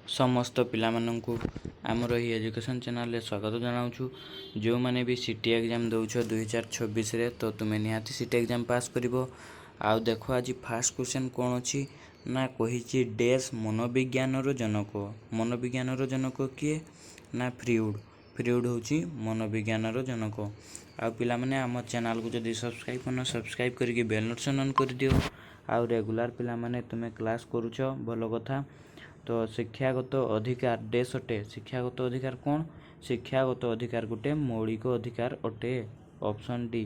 समस्त पिलामानंकु आमर ही education channel स्वागत जनाऊँ। जो मैंने भी सीटी एग्जाम दौछ 2026 रे तो तुम्हें निहाती सीटी एग्जाम पास करिवो। आउ देखो आज फास्ट क्वेश्चन कौन अच्छी ना कही डैश मनोविज्ञानर जनक। मनोविज्ञानर जनक किए ना फ्रीउड। फ्रीउड होची मनोविज्ञानर जनक। आउ पिला माने आम चैनल को जदि सब्सक्राइब करना सब्सक्राइब करके बेल नोटिफिकेशन ऑन कर दियो। आउ रेगुलर पिला माने तुम्हें क्लास करूछ भल कथा। तो शिक्षागत अधिकार डैश अटे। शिक्षागत अधिकार कौन? शिक्षागत अधिकार गोटे मौलिक अधिकार अटे। Option D.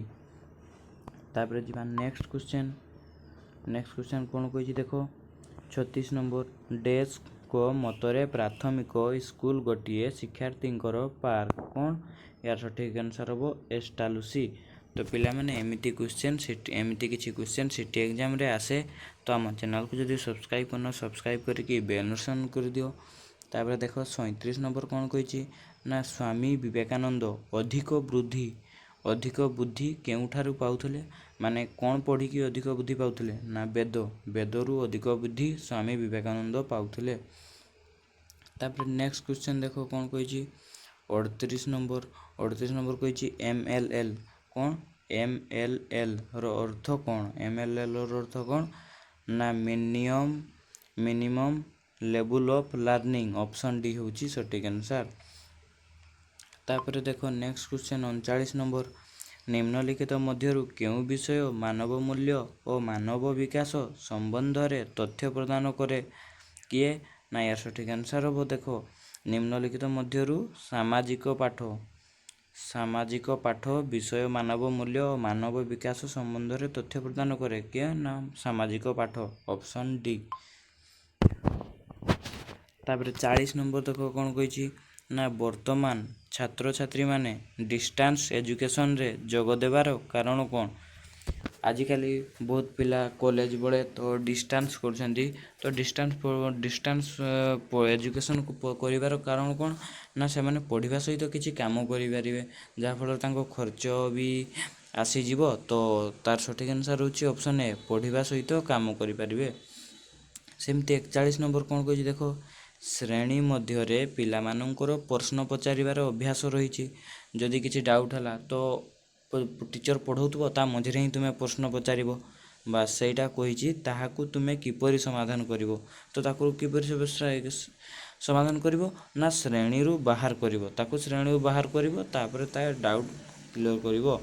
तापर जी नेक्स्ट क्वेश्चन कौन कही देखो 36 नंबर डैश को मतरे प्राथमिक स्कूल गोटे शिक्षार्थी पार्क कौन? यार सठिक आंसर हम एस्टालुसी। तो पिला माने एमिति क्वेश्चन एमिति किछि क्वेश्चन सीटी एग्जाम रे आसे। तो आम चैनल को जदि सब्सक्राइब करना सब्सक्राइब करके बेल नोटिफिकेशन कर दियो। तापर देखो 37 नंबर कौन कही ना स्वामी विवेकानंद अधिक बुद्धि केउठारु पाउथले। माने कौन पढ़ी कि अधिक बुद्धि पाउथले ना वेदरू अधिक बुद्धि स्वामी विवेकानंद पाउथले। तापर नेक्स्ट क्वेश्चन देखो कौन कही 38 नंबर कही MLL कौन? MLL रो अर्थ कौन? MLL रो अर्थ कौन ना minimum level of learning. Option D होची सटीक आंसर। तापर देखो नेक्स्ट क्वेश्चन 39 नंबर निम्नलिखित मध्यरु केउ विषय मानव मूल्य और मानव विकास संबंध रे तथ्य प्रदान करे किए? ना यार सठिक आंसर हम देखो निम्नलिखित मध्यरु सामाजिक पाठ विषय मानव मूल्य और मानव विकास संबंध रे तथ्य प्रदान करे किए? ना सामाजिक पाठ। Option D. तापर 40 नंबर देखो कौन कही ना वर्तमान छात्र छात्री माने डिस्टेंस एजुकेशन रे जोग देवार कारण कौन? आजिकली बहुत पिला कॉलेज बड़े तो डिस्टेंस करछंती। तो डिस्टेंस एजुकेशन को करिवार कारण कौन ना से माने पढ़िबा सहित किछि काम करि परिबे जहा फल तांको खर्च भी आसी जीवो। तो तार सठिक आंसर होची ऑप्शन ए पढ़िबा सहित काम करि परिबे। सेमती 41 नंबर कौन कही देखो श्रेणी मध्य पिला मानकर प्रश्न पचारिबार अभ्यास रही। जदि किसी डाउट है तो टीचर पढ़ाऊब ता मझे ही तुम्हें प्रश्न पचार बास सहीटा कही ताहाकू तुम्हें किपरि समाधान करिवो। तो ताकू किपरि समाधान करिवो ना श्रेणी रु बाहर करिवो। ताकू श्रेणी रु बाहर करिवो तापर ता डाउट क्लियर करिवो।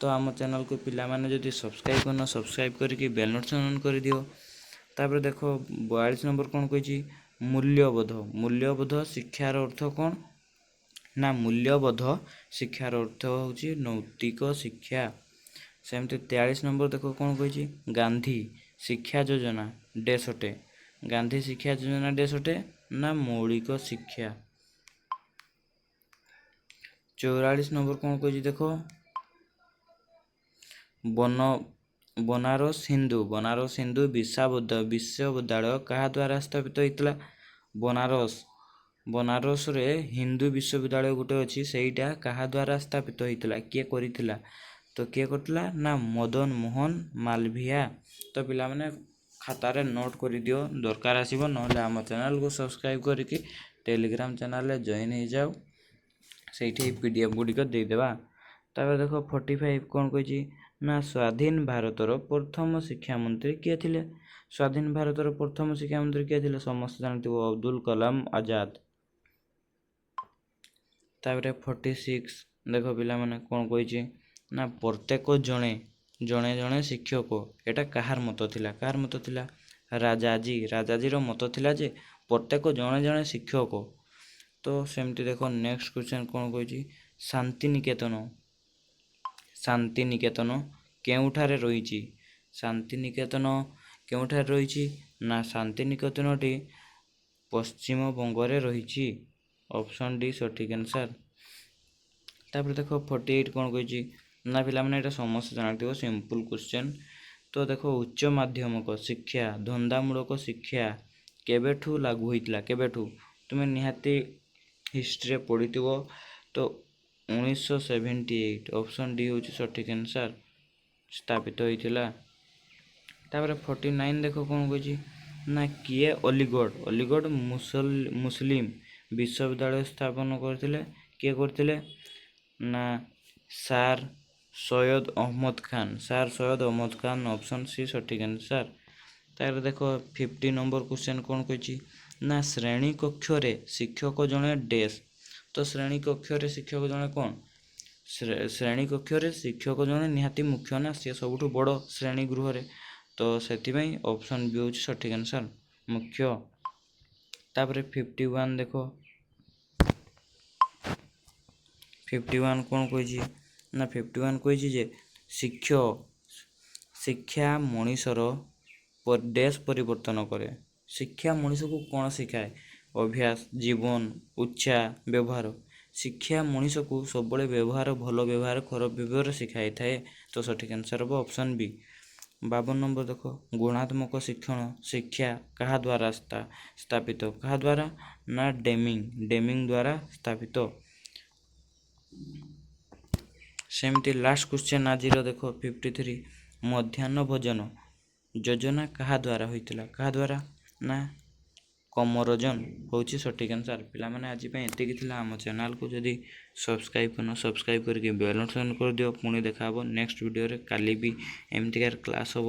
तो आम चैनल को पिला माने जदि सब्सक्राइब करना सब्सक्राइब करके बेल नोटिफिकेशन ऑन कर दियो। तापर देखो 42 नंबर कौन कही मूल्यबोध शिक्षार अर्थ कौन? ना मूल्यबोध शिक्षार अर्थ होची नैतिक शिक्षा। सेमती 43 नंबर देखो कौन कही गांधी शिक्षा योजना डैश अटे। गांधी शिक्षा योजना डैश अटे ना मौलिक शिक्षा। 44 नंबर कौन कही देखो बनारस हिंदू विश्वविद्यालय कहा द्वारा स्थापित होता? बनारस रे हिंदू विश्वविद्यालय गोटे अच्छी सेटा कहा द्वारा स्थापित होता? किए करिथिला? तो किए करथिला ना मदन मोहन मालवीय। तो पिला माने खातारे नोट कर दियो दरकार आसीबो नहले आम चैनल को सब्सक्राइब करके टेलीग्राम चैनल रे जॉइन हो जाओ सेठी पीडीएफ गुड़िक देदेबा। तापर देखो 45 कौन कही ना स्वाधीन भारतर प्रथम शिक्षा मंत्री किए थिले? स्वाधीन भारतर प्रथम शिक्षा मंत्री किए थिले? समस्त जानते अब्दुल कलाम आजाद। तापर 46 देखो पिला माने कौन कही ना प्रत्येक जणे जणे शिक्षक एटा कहार मत थिला? कहार मत थिला? राजाजी रो मत थिला जे प्रत्येक जणे शिक्षक। तो सेमती देखो नेक्स्ट क्वेश्चन कौन कही शांति निकेतन केउठारे रही? शांति निकेतन केउठारे रही? ना शांति निकेतनटी पश्चिम बंगरे रही। ऑप्शन डी सठिक आंसर। तापर देखो 48 कौन कही ना पिला माने एटा समस्त जानथिबो सिंपल क्वेश्चन। तो देखो उच्च माध्यमिक शिक्षा धंदामूलक शिक्षा केबेठू लागू होइतला? केबेठू तुम्हें निहाती हिस्ट्री पढ़िथिबो। तो 1978 ऑप्शन डी होची सठिक आंसर स्थापित होइतिला। तापर 49 देखो कौन कही ନା କିଏ ଅଲିଗଡ଼ ମୁସଲିମ ବିଶ୍ୱବିଦ୍ୟାଳୟ ସ୍ଥାପନ କରିଥିଲେ? କିଏ କରିଥିଲେ? ନା Sir Syed Ahmad Khan. Sir Syed Ahmad Khan, option C ସଠିକ୍ ଆନ୍ସର୍। ତାପରେ ଦେଖ 50 ନମ୍ବର କ୍ୱେଶ୍ଚନ୍ କ'ଣ କହିଛି? ନା ଶ୍ରେଣୀ କକ୍ଷରେ ଶିକ୍ଷକ ଜଣେ ଡେସ୍। ତ ଶ୍ରେଣୀ କକ୍ଷରେ ଶିକ୍ଷକ ଜଣେ କ'ଣ? ଶ୍ରେଣୀ କକ୍ଷରେ ଶିକ୍ଷକ ଜଣେ ନିହାତି ମୁଖ୍ୟ ନା, ସିଏ ସବୁଠୁ ବଡ଼ ଶ୍ରେଣୀ ଗୃହରେ। ତ ସେଥିପାଇଁ ଅପସନ୍ ବି ହେଉଛି ସଠିକ୍ ଆନ୍ସର୍, ମୁଖ୍ୟ। ତାପରେ 51 ଦେଖ 51 କ'ଣ କହିଛି? ନା 51 କହିଛି ଯେ ଶିକ୍ଷା ମଣିଷର ଡେସ୍ ପରିବର୍ତ୍ତନ କରେ। ଶିକ୍ଷା ମଣିଷକୁ କ'ଣ ଶିଖାଏ? ଅଭ୍ୟାସ, ଜୀବନ, ଉତ୍ସାହ, ବ୍ୟବହାର। ଶିକ୍ଷା ମଣିଷକୁ ସବୁବେଳେ ବ୍ୟବହାର, ଭଲ ବ୍ୟବହାର, ଖରାପ ବ୍ୟବହାର ଶିଖାଇଥାଏ। ତ ସଠିକ୍ ଆନ୍ସର୍ ହେବ ଅପସନ୍ ବି। 52 ନମ୍ବର ଦେଖ ଗୁଣାତ୍ମକ ଶିକ୍ଷା କାହା ଦ୍ୱାରା ସ୍ଥାପିତ? କାହା ଦ୍ୱାରା? ନା ଡେମିଂ ଦ୍ୱାରା ସ୍ଥାପିତ। ସେମିତି ଲାଷ୍ଟ କ୍ୱେଶ୍ଚନ୍ ଆଜିର ଦେଖ 53 ମଧ୍ୟାହ୍ନ ଭୋଜନ ଯୋଜନା କାହା ଦ୍ୱାରା ହୋଇଥିଲା? କାହା ଦ୍ୱାରା? ନା କମରଜନ ହେଉଛି ସଠିକ୍ ଆନ୍ସର୍। ପିଲାମାନେ ଆଜି ପାଇଁ ଏତିକି ଥିଲା। ଆମ ଚ୍ୟାନେଲକୁ ଯଦି ସବସ୍କ୍ରାଇବ୍ କରିନ ସବସ୍କ୍ରାଇବ୍ କରିକି ବେଲ୍ ଅନ୍ କରିଦିଅ। ପୁଣି ଦେଖା ହେବ ନେକ୍ସଟ ଭିଡ଼ିଓରେ। କାଲି ବି ଏମିତିକାର କ୍ଲାସ୍ ହେବ।